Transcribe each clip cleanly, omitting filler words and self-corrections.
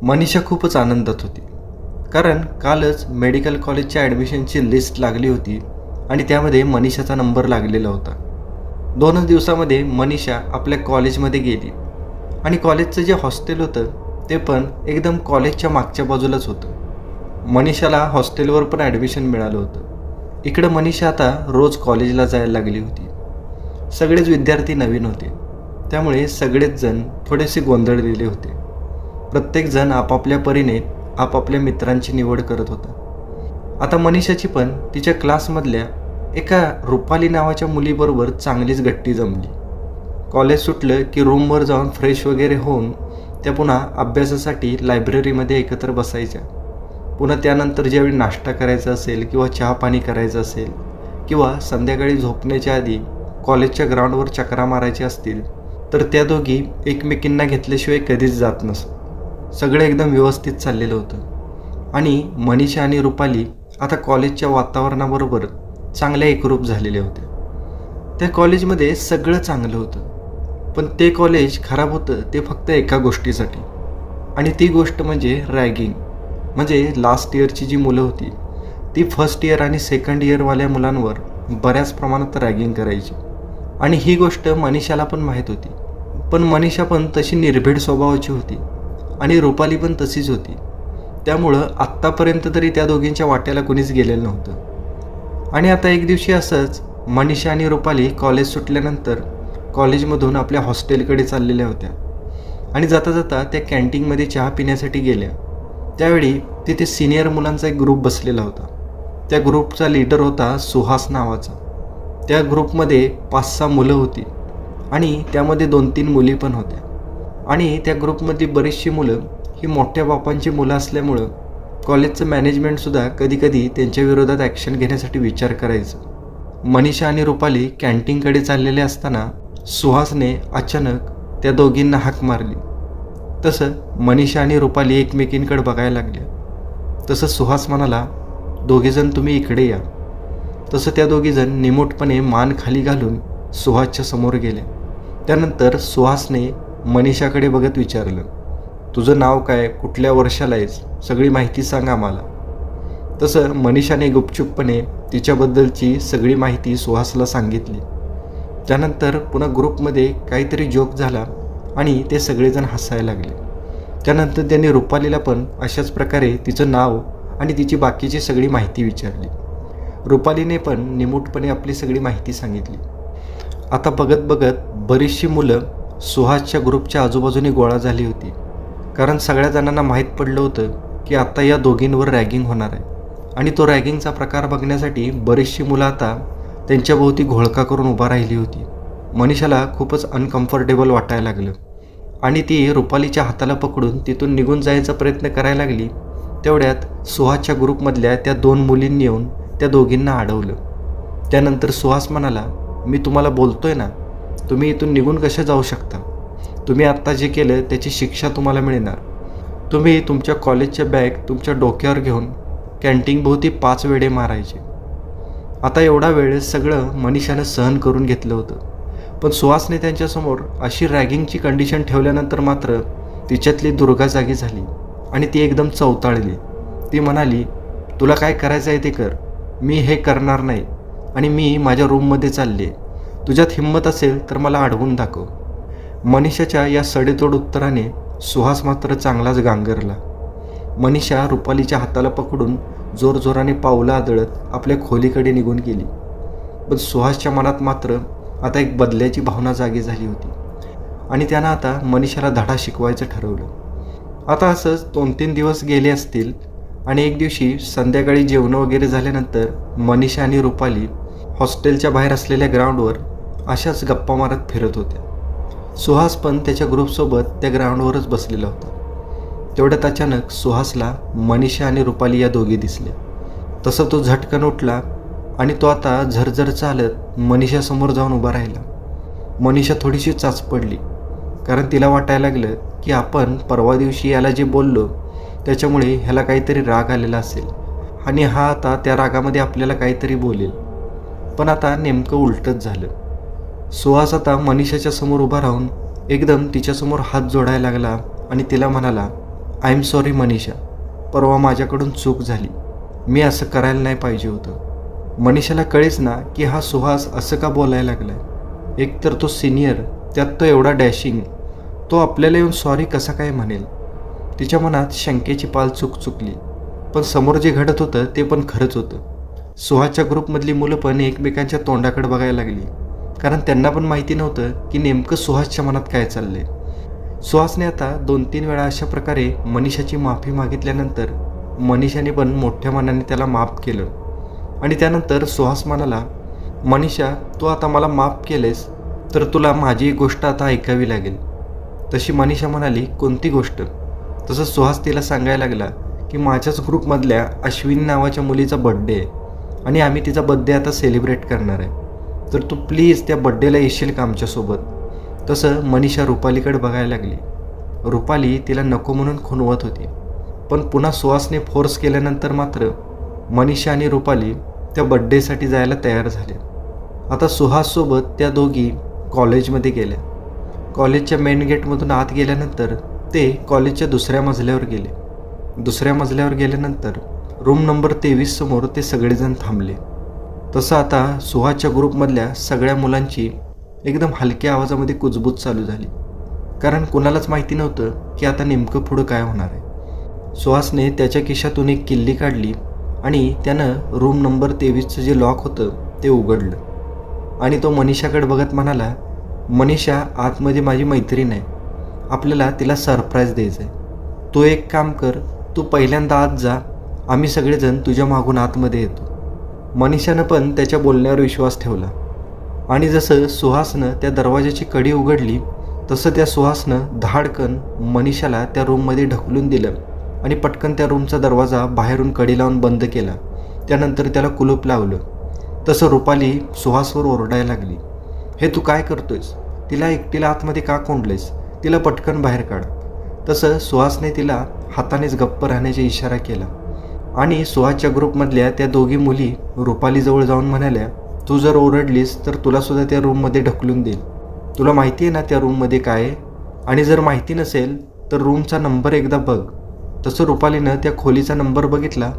मनीषा खूपच आनंदात होती, कारण कालच मेडिकल कॉलेजच्या ॲडमिशनची लिस्ट लागली होती आणि त्यामध्ये मनीषाचा नंबर लागलेला होता. 2च दिवसामध्ये मनीषा आपल्या कॉलेजमध्ये गेली आणि कॉलेजचं जे हॉस्टेल होतं ते पण एकदम कॉलेजच्या मागच्या बाजूलाच होतं. मनीषाला हॉस्टेलवर पण ॲडमिशन मिळालं होतं. इकडं मनीषा आता रोज कॉलेजला जायला लागली होती. सगळेच विद्यार्थी नवीन होते, त्यामुळे सगळेच जण थोडेसे गोंधळलेले होते. प्रत्येकजण आपापल्या परीने आपापल्या मित्रांची निवड करत होता. आता मनीषाची पण तिच्या क्लासमधल्या एका रुपाली नावाच्या मुलीबरोबर चांगलीच गट्टी जमली. कॉलेज सुटलं की रूमवर जाऊन फ्रेश वगैरे होऊन त्या पुन्हा अभ्यासासाठी लायब्ररीमध्ये एकत्र बसायच्या. पुन्हा त्यानंतर ज्यावेळी नाश्ता करायचा असेल किंवा चहा पाणी करायचं असेल किंवा संध्याकाळी झोपण्याच्या आधी कॉलेजच्या ग्राउंडवर चकरा मारायच्या असतील तर त्या दोघी एकमेकींना घेतल्याशिवाय कधीच जात नसत. सगळं एकदम व्यवस्थित चाललेलं होतं आणि मनीषा आणि रुपाली आता कॉलेजच्या वातावरणाबरोबर चांगल्या एकरूप झालेल्या होत्या. त्या कॉलेजमध्ये सगळं चांगलं होतं, पण ते कॉलेज खराब होतं ते फक्त एका गोष्टीसाठी, आणि ती गोष्ट म्हणजे रॅगिंग. म्हणजे लास्ट इयरची जी मुलं होती ती फर्स्ट इयर आणि सेकंड इयरवाल्या मुलांवर बऱ्याच प्रमाणात रॅगिंग करायची, आणि ही गोष्ट मनीषाला पण माहीत होती. पण मनीषा पण तशी निर्भीड स्वभावाची होती आणि रुपाली पण तशीच होती. त्यामुळं आत्तापर्यंत तरी त्या दोघींच्या वाट्याला कुणीच गेलेलं नव्हतं. आणि आता एक दिवशी असंच मनीषा आणि रुपाली कॉलेज सुटल्यानंतर कॉलेजमधून आपल्या हॉस्टेलकडे चाललेल्या होत्या आणि जाता जाता त्या कॅन्टीनमध्ये चहा पिण्यासाठी गेल्या. त्यावेळी तिथे सिनियर मुलांचा एक ग्रुप बसलेला होता. त्या ग्रुपचा लीडर होता सुहास नावाचा. त्या ग्रुपमध्ये 5-6 मुलं होती आणि त्यामध्ये 2-3 मुली पण होत्या. आणि त्या ग्रुपमधली बरीचशी मुलं ही मोठ्या बापांची मुलं असल्यामुळं कॉलेजचं मॅनेजमेंटसुद्धा कधीकधी त्यांच्या विरोधात ॲक्शन घेण्यासाठी विचार करायचं. मनीषा आणि रुपाली कॅन्टीनकडे चाललेले असताना सुहासने अचानक त्या दोघींना हाक मारली. तसं मनीषा आणि रुपाली एकमेकींकडे बघायला लागल्या. तसं सुहास म्हणाला, दोघीजण तुम्ही इकडे या. तसं त्या दोघीजण निमूटपणे मान खाली घालून सुहासच्या समोर गेले. त्यानंतर सुहासने मनीषाकडे बघत विचारलं, तुझं नाव काय, कुठल्या वर्षाला आहेस, सगळी माहिती सांग आम्हाला. तसं मनीषाने गुपचूपपणे तिच्याबद्दलची सगळी माहिती सुहासला सांगितली. त्यानंतर पुन्हा ग्रुपमध्ये काहीतरी जोक झाला आणि ते सगळेजण हसायला लागले. त्यानंतर त्यांनी रुपालीला पण अशाच प्रकारे तिचं नाव आणि तिची बाकीची सगळी माहिती विचारली. रुपालीने पण निमूटपणे आपली सगळी माहिती सांगितली. आता बघत बघत बरीचशी मुलं सुहासच्या ग्रुपच्या आजूबाजूने गोळा झाली होती, कारण सगळ्या जणांना माहीत पडलं होतं की आता या दोघींवर रॅगिंग होणार आहे. आणि तो रॅगिंगचा प्रकार बघण्यासाठी बरीचशी मुलं आता त्यांच्याभोवती घोळका करून उभा राहिली होती. मनीषाला खूपच अनकम्फर्टेबल वाटायला लागलं आणि ती रुपालीच्या हाताला पकडून तिथून निघून जायचा प्रयत्न करायला लागली. तेवढ्यात सुहासच्या ग्रुपमधल्या त्या 2 मुलींनी येऊन त्या दोघींना अडवलं. त्यानंतर सुहास म्हणाला, मी तुम्हाला बोलतोय ना, तुम्ही इथून निघून कसे जाऊ शकता? तुम्ही आत्ता जे केलं त्याची शिक्षा तुम्हाला मिळणार. तुम्ही तुमच्या कॉलेजच्या बॅग तुमच्या डोक्यावर घेऊन कॅन्टीनभोवती 5 वेढे मारायचे. आता एवढा वेळ सगळं मनीषानं सहन करून घेतलं होतं, पण सुहासने त्यांच्यासमोर अशी रॅगिंगची कंडिशन ठेवल्यानंतर मात्र तिच्यातली दुर्गा जागी झाली आणि ती एकदम चवताळली. ती म्हणाली, तुला काय करायचं आहे ते कर, मी हे करणार नाही आणि मी माझ्या रूममध्ये चालले. तुझ्यात हिंमत असेल तर मला अडवून दाखव. मनीषाच्या या सडेतोड उत्तराने सुहास मात्र चांगलाच गांगरला. मनीषा रुपालीच्या हाताला पकडून जोरजोराने पावलं आदळत आपल्या खोलीकडे निघून गेली. पण सुहासच्या मनात मात्र आता एक बदल्याची भावना जागी झाली होती आणि त्यानं आता मनीषाला धडा शिकवायचं ठरवलं. आता असंच 2-3 दिवस गेले असतील आणि एक दिवशी संध्याकाळी जेवण वगैरे झाल्यानंतर मनीषा आणि रुपाली हॉस्टेलच्या बाहेर असलेल्या ग्राउंडवर अशाच गप्पा मारत फिरत होत्या. सुहास पण त्याच्या ग्रुपसोबत त्या ग्राउंडवरच बसलेला होता. तेवढ्यात अचानक सुहासला मनीषा आणि रुपाली या दोघी दिसल्या. तसं तो झटकन उठला आणि तो आता झरझर चालत मनीषासमोर जाऊन उभा राहिला. मनीषा थोडीशी चाच पडली, कारण तिला वाटायला लागलं की आपण परवा दिवशी याला जे बोललो त्याच्यामुळे ह्याला काहीतरी राग आलेला असेल आणि हा आता त्या रागामध्ये आपल्याला काहीतरी बोलेल. पण आता नेमकं उलटच झालं. सुहास आता मनीषाच्या समोर उभा राहून एकदम तिच्यासमोर हात जोडायला लागला आणि तिला म्हणाला, आय एम सॉरी मनीषा, परवा माझ्याकडून चूक झाली, मी असं करायला नाही पाहिजे होतं. मनीषाला कळेच ना की हा सुहास असं का बोलायला लागलाय. एकतर तो सिनियर, त्यात तो एवढा डॅशिंग, तो आपल्याला येऊन सॉरी कसा काय म्हणेल. तिच्या मनात शंकेची पाल चुकली. पण समोर जे घडत होतं ते पण खरंच होतं. सुहासच्या ग्रुपमधली मुलं पण एकमेकांच्या तोंडाकडे बघायला लागली, कारण त्यांना पण माहिती नव्हतं की नेमकं सुहासच्या मनात काय चाललंय. सुहासने आता 2-3 वेळा अशा प्रकारे मनीषाची माफी मागितल्यानंतर मनीषाने पण मोठ्या मनाने त्याला माफ केलं. आणि त्यानंतर सुहास म्हणाला, मनीषा, तू आता मला माफ केलेस तर तुला माझी गोष्ट आता ऐकावी लागेल. तशी मनीषा म्हणाली, कोणती गोष्ट? तसं सुहास तिला सांगायला लागला की माझ्याच ग्रुपमधल्या अश्विनी नावाच्या मुलीचा बड्डे आहे आणि आम्ही तिचा बड्डे आता सेलिब्रेट करणार आहे, तर तू प्लीज त्या बड्डेला येशील का आमच्यासोबत. तसं मनीषा रुपालीकडे बघायला लागली. रुपाली तिला नको म्हणून खुणवत होती, पण पुन्हा सुहासने फोर्स केल्यानंतर मात्र मनीषा आणि रुपाली त्या बड्डेसाठी जायला तयार झाले. आता सुहाससोबत त्या दोघी कॉलेजमध्ये गेल्या. कॉलेजच्या मेन गेटमधून आत गेल्यानंतर ते कॉलेजच्या दुसऱ्या मजल्यावर गेले. दुसऱ्या मजल्यावर गेल्यानंतर रूम नंबर 23 समोर ते सगळेजण थांबले. तसं आता सुहासच्या ग्रुपमधल्या सगळ्या मुलांची एकदम हलक्या आवाजामध्ये कुजबूज चालू झाली, कारण कुणालाच माहिती नव्हतं की आता नेमकं पुढं काय होणार आहे. सुहासने त्याच्या खिशातून एक किल्ली काढली आणि त्यानं रूम नंबर 23चं जे लॉक होतं ते उघडलं. आणि तो मनीषाकडे बघत म्हणाला, मनीषा, आतमध्ये माझी मैत्रीण आहे, आपल्याला तिला सरप्राईज द्यायचं आहे. तू एक काम कर, तू पहिल्यांदा आत जा, आम्ही सगळेजण तुझ्या मागून आतमध्ये येतो. मनीषानं पण त्याच्या बोलण्यावर विश्वास ठेवला. आणि जसं सुहासनं त्या दरवाजाची कडी उघडली तसं त्या सुहासनं धाडकन मनीषाला त्या रूममध्ये ढकलून दिलं आणि पटकन त्या रूमचा दरवाजा बाहेरून कडी लावून बंद केला. त्यानंतर त्याला कुलूप लावलं. तसं रुपाली सुहासवर ओरडायला लागली, हे तू काय करतोयस? तिला एकटीला आतमध्ये का कोंडलेस? तिला पटकन बाहेर काढ. तसं सुहासने तिला हातानेच गप्प राहण्याचा इशारा केला. आणि सुहासच्या ग्रुपमधल्या त्या दोघी मुली रुपालीजवळ जाऊन म्हणाल्या, तू जर ओरडलीस तर तुलासुद्धा त्या रूममध्ये ढकलून देईल. तुला माहिती आहे ना त्या रूममध्ये काय आहे? आणि जर माहिती नसेल तर रूमचा नंबर एकदा बघ. तसं रुपालीनं त्या खोलीचा नंबर बघितला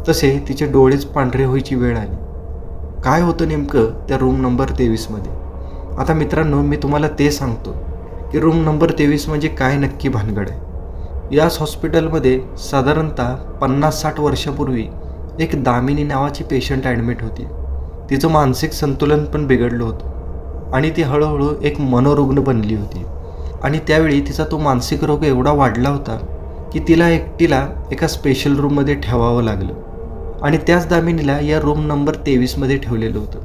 तसे तिचे डोळेच पांढरे व्हायची वेळ आली. काय होतं नेमकं त्या रूम नंबर 23मध्ये? आता मित्रांनो, मी तुम्हाला ते सांगतो की रूम नंबर 23 म्हणजे काय नक्की भानगड आहे. याच हॉस्पिटलमध्ये साधारणतः 50-60 वर्षापूर्वी एक दामिनी नावाची पेशंट ॲडमिट होती. तिचं मानसिक संतुलन पण बिघडलं होतं आणि ती हळूहळू एक मनोरुग्ण बनली होती. आणि त्यावेळी तिचा तो मानसिक रोग एवढा वाढला होता की तिला एकटीला एका स्पेशल रूममध्ये ठेवावं लागलं. आणि त्याच दामिनीला या रूम नंबर 23मध्ये ठेवलेलं होतं.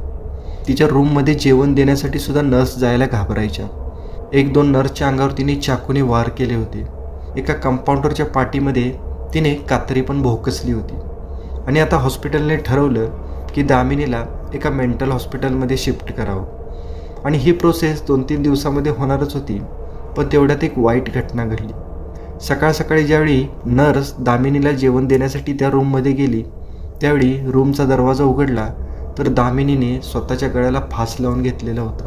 तिच्या रूममध्ये जेवण देण्यासाठी सुद्धा नर्स जायला घाबरायच्या. 1-2 नर्सच्या अंगावर तिने चाकूने वार केले होते. एका कंपाऊंडरच्या पाठीमध्ये तिने कात्री पण भोकसली होती. आणि आता हॉस्पिटलने ठरवलं की दामिनीला एका मेंटल हॉस्पिटलमध्ये शिफ्ट करावं. आणि ही प्रोसेस 2-3 दिवसामध्ये होणारच होती. पण तेवढ्यात एक वाईट घटना घडली. सकाळी ज्यावेळी नर्स दामिनीला जेवण देण्यासाठी त्या रूममध्ये गेली त्यावेळी रूमचा दरवाजा उघडला तर दामिनीने स्वतःच्या गळ्याला फास लावून घेतलेला होता.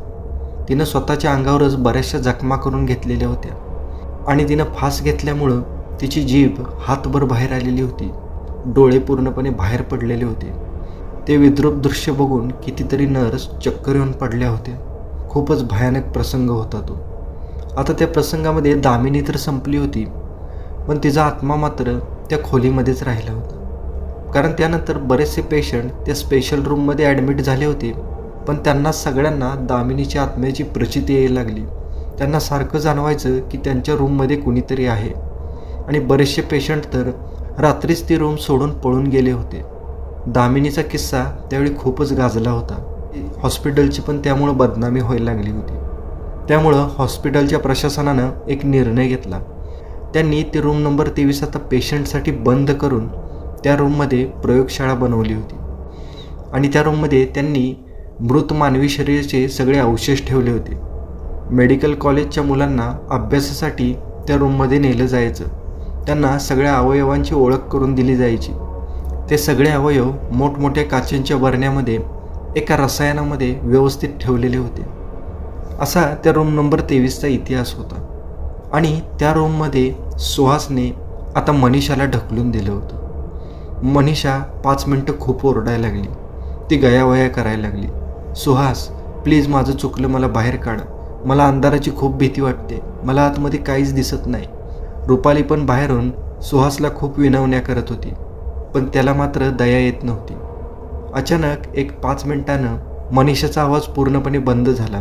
तिनं स्वतःच्या अंगावरच बऱ्याचशा जखमा करून घेतलेल्या होत्या. आणि तिनं फास घेतल्यामुळं तिची जीभ हातभर बाहेर आलेली होती. डोळे पूर्णपणे बाहेर पडलेले होते. ते विद्रूप दृश्य बघून कितीतरी नर्स चक्कर येऊन पडल्या होत्या. खूपच भयानक प्रसंग होता तो. आता त्या प्रसंगामध्ये दामिनी तर संपली होती, पण तिचा आत्मा मात्र त्या खोलीमध्येच राहिला होता. कारण त्यानंतर बरेचसे पेशंट त्या स्पेशल रूममध्ये ॲडमिट झाले होते, पण त्यांना सगळ्यांना दामिनीच्या आत्म्याची प्रचिती यायला लागली. त्यांना सारखं जाणवायचं की त्यांच्या रूममध्ये कुणीतरी आहे. आणि बरेचसे पेशंट तर रात्रीच ती रूम सोडून पळून गेले होते. दामिनीचा किस्सा त्यावेळी खूपच गाजला होता. हॉस्पिटलची पण त्यामुळं बदनामी व्हायला लागली होती. त्यामुळं हॉस्पिटलच्या प्रशासनानं एक निर्णय घेतला. त्यांनी ती रूम नंबर 23 आता पेशंटसाठी बंद करून त्या रूममध्ये प्रयोगशाळा बनवली होती. आणि त्या रूममध्ये त्यांनी मृत मानवी शरीराचे सगळे अवशेष ठेवले होते. मेडिकल कॉलेजच्या मुलांना अभ्यासासाठी त्या रूममध्ये नेलं जायचं. त्यांना सगळ्या अवयवांची ओळख करून दिली जायची. ते सगळे अवयव मोठमोठ्या काचेंच्या बरण्यामध्ये एका रसायनामध्ये व्यवस्थित ठेवलेले होते. असा त्या रूम नंबर 23चा इतिहास होता. आणि त्या रूममध्ये सुहासने आता मनीषाला ढकलून दिलं होतं. मनीषा 5 मिनटं खूप ओरडायला लागली. ती गयावया करायला लागली. सुहास, प्लीज माझं चुकलं, मला बाहेर काढ. मला अंधाराची खूप भीती वाटते. मला आतमध्ये काहीच दिसत नाही. रुपाली पण बाहेरून सुहासला खूप विनवण्या करत होती, पण त्याला मात्र दया येत नव्हती. अचानक एक 5 मिनिटानं मनीषाचा आवाज पूर्णपणे बंद झाला.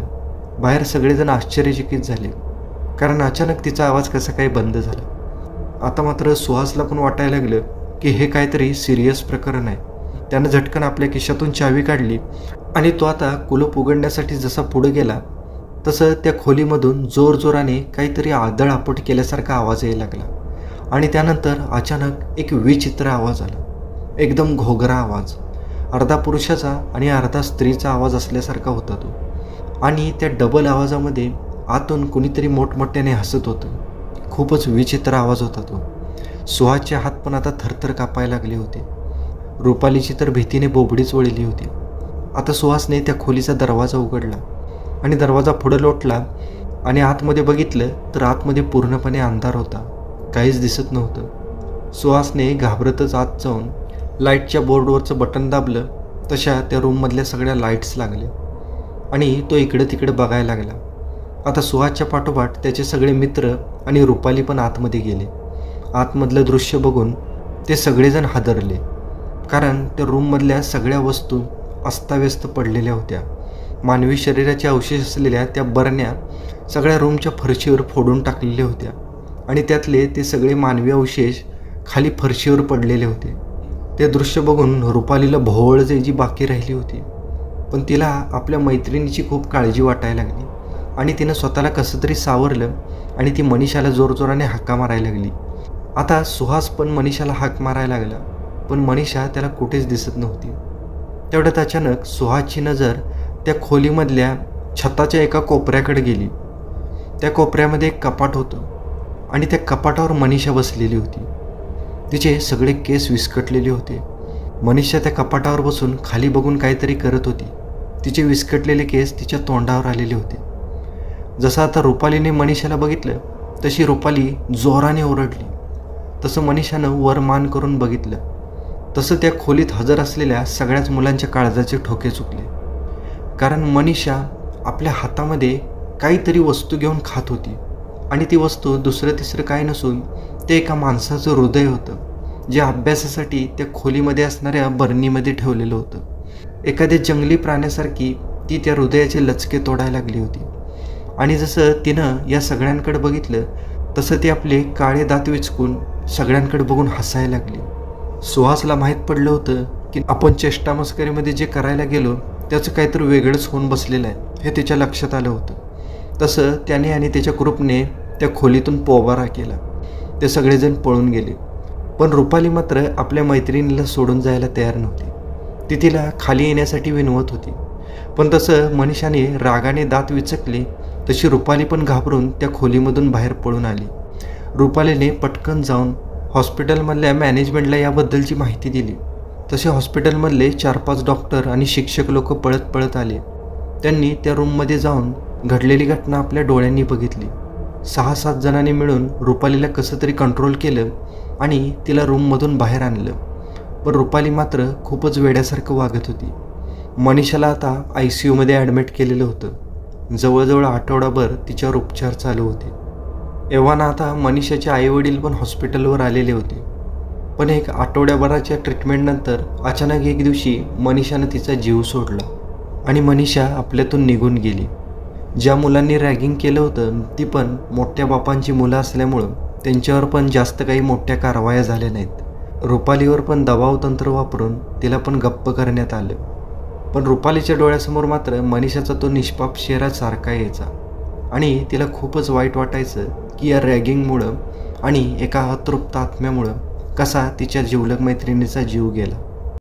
बाहेर सगळेजण आश्चर्यचकित झाले, कारण अचानक तिचा आवाज कसा काही बंद झाला. आता मात्र सुहासला पण वाटायला लागलं की हे काहीतरी सिरियस प्रकरण आहे. त्यानं झटकन आपल्या खिशातून चावी काढली आणि तो आता कुलूप उघडण्यासाठी जसा पुढे गेला तसं त्या खोलीमधून जोरजोराने काहीतरी आदळ आपट केल्यासारखा आवाज यायला लागला. आणि त्यानंतर अचानक एक विचित्र आवाज आला. एकदम घोगरा आवाज, अर्धा पुरुषाचा आणि अर्धा स्त्रीचा आवाज असल्यासारखा होता तो. आणि त्या डबल आवाजामध्ये आतून कुणीतरी मोठमोठ्याने हसत होतं. खूपच विचित्र आवाज होता तो. सुहासचे हात पण आता थरथर कापायला लागले होते. रुपालीची तर भीतीने बोबडीच वळली होती. आता सुहासने त्या खोलीचा दरवाजा उघडला आणि दरवाजा पुढे लोटला आणि आतमध्ये बघितलं तर आतमध्ये पूर्णपणे अंधार होता. काहीच दिसत नव्हतं. सुहासने घाबरतच आत जाऊन लाईटच्या बोर्डवरचं बटन दाबलं. तशा त्या रूममधल्या सगळ्या लाईट्स लागल्या आणि तो इकडं तिकडं बघायला लागला. आता सुहासच्या पाठोपाठ त्याचे सगळे मित्र आणि रुपाली पण आतमध्ये गेले. आतमधलं दृश्य बघून ते सगळेजण हादरले, कारण त्या रूममधल्या सगळ्या वस्तू अस्ताव्यस्त पडलेल्या होत्या. मानवी शरीराचे अवशेष असलेल्या त्या बरण्या सगळ्या रूमच्या फरशीवर फोडून टाकलेल्या होत्या आणि त्यातले ते सगळे मानवी अवशेष खाली फरशीवर पडलेले होते. ते दृश्य बघून रुपालीला भोवळ जायची बाकी राहिली होती, पण तिला आपल्या मैत्रिणीची खूप काळजी वाटायला लागली आणि तिनं स्वतःला कसं तरी सावरलं आणि ती मनीषाला जोरजोराने हाका मारायला लागली. आता सुहास पण मनीषाला हाक मारायला लागला, पण मनीषा त्याला कुठेच दिसत नव्हती. तेवढ्यात अचानक सुहासची नजर त्या खोलीमधल्या छताच्या एका कोपऱ्याकडे गेली. त्या कोपऱ्यामध्ये एक कपाट होतं आणि त्या कपाटावर मनीषा बसलेली होती. तिचे सगळे केस विस्कटलेले होते. मनीषा त्या कपाटावर बसून खाली बघून काहीतरी करत होती. तिचे विस्कटलेले केस तिच्या तोंडावर आलेले होते. जसं आता रुपालीने मनीषाला बघितलं तशी रुपाली जोराने ओरडली. तसं मनीषानं वर मान करून बघितलं तसं त्या खोलीत हजर असलेल्या सगळ्याच मुलांच्या काळजाचे ठोके चुकले, कारण मनीषा आपल्या हातामध्ये काहीतरी वस्तू घेऊन खात होती आणि ती वस्तू दुसरं तिसरं काय नसून ते एका माणसाचं हृदय होतं, जे अभ्यासासाठी त्या खोलीमध्ये असणाऱ्या बरणीमध्ये ठेवलेलं होतं. एखाद्या जंगली प्राण्यासारखी ती त्या हृदयाचे लचके तोडायला लागली होती. आणि जसं तिनं या सगळ्यांकडे बघितलं तसं ती आपले काळे दात विचकून सगळ्यांकडे बघून हसायला लागली. सुहासला माहीत पडलं होतं की आपण चेष्टामस्करीमध्ये जे करायला गेलो त्याचं काहीतरी वेगळंच होऊन बसलेलं आहे हे तिच्या लक्षात आलं होतं. तसं त्याने आणि त्याच्या ग्रुपने त्या खोलीतून पोबारा केला. ते सगळेजण पळून गेले, पण रुपाली मात्र आपल्या मैत्रिणीला सोडून जायला तयार नव्हती. ती तिला खाली येण्यासाठी विनवत होती, पण तसं मनीषाने रागाने दात विचकले तशी रुपाली पण घाबरून त्या खोलीमधून बाहेर पळून आली. रुपालीने पटकन जाऊन हॉस्पिटलमधल्या मॅनेजमेंटला याबद्दलची माहिती दिली. तसे हॉस्पिटलमधले 4-5 डॉक्टर आणि शिक्षक लोक पळत पळत आले. त्यांनी त्या रूममध्ये जाऊन घडलेली घटना आपल्या डोळ्यांनी बघितली. 6-7 जणांनी मिळून रुपालीला कसं तरी कंट्रोल केलं आणि तिला रूममधून बाहेर आणलं, पण रुपाली मात्र खूपच वेड्यासारखं वागत होती. मनीषाला आता ICUमध्ये ॲडमिट केलेलं होतं. जवळजवळ आठवडाभर तिच्यावर उपचार चालू होते. एव्हाना आता मनीषाचे आईवडील पण हॉस्पिटलवर आलेले होते, पण एक आठवड्याभराच्या ट्रीटमेंटनंतर अचानक एक दिवशी मनीषानं तिचा जीव सोडला आणि मनीषा आपल्यातून निघून गेली. ज्या मुलांनी रॅगिंग केलं होतं ती पण मोठ्या बापांची मुलं असल्यामुळं त्यांच्यावर पण जास्त काही मोठ्या कारवाया झाल्या नाहीत. रुपालीवर पण दबाव तंत्र वापरून तिला पण गप्प करण्यात आलं, पण रुपालीच्या डोळ्यासमोर मात्र मनीषाचा तो निष्पाप चेहरा सारखा यायचा आणि तिला खूपच वाईट वाटायचं की या रॅगिंगमुळं आणि एका अतृप्त आत्म्यामुळं कसा तिच्या जिवलग मैत्रिणीचा जीव गेला.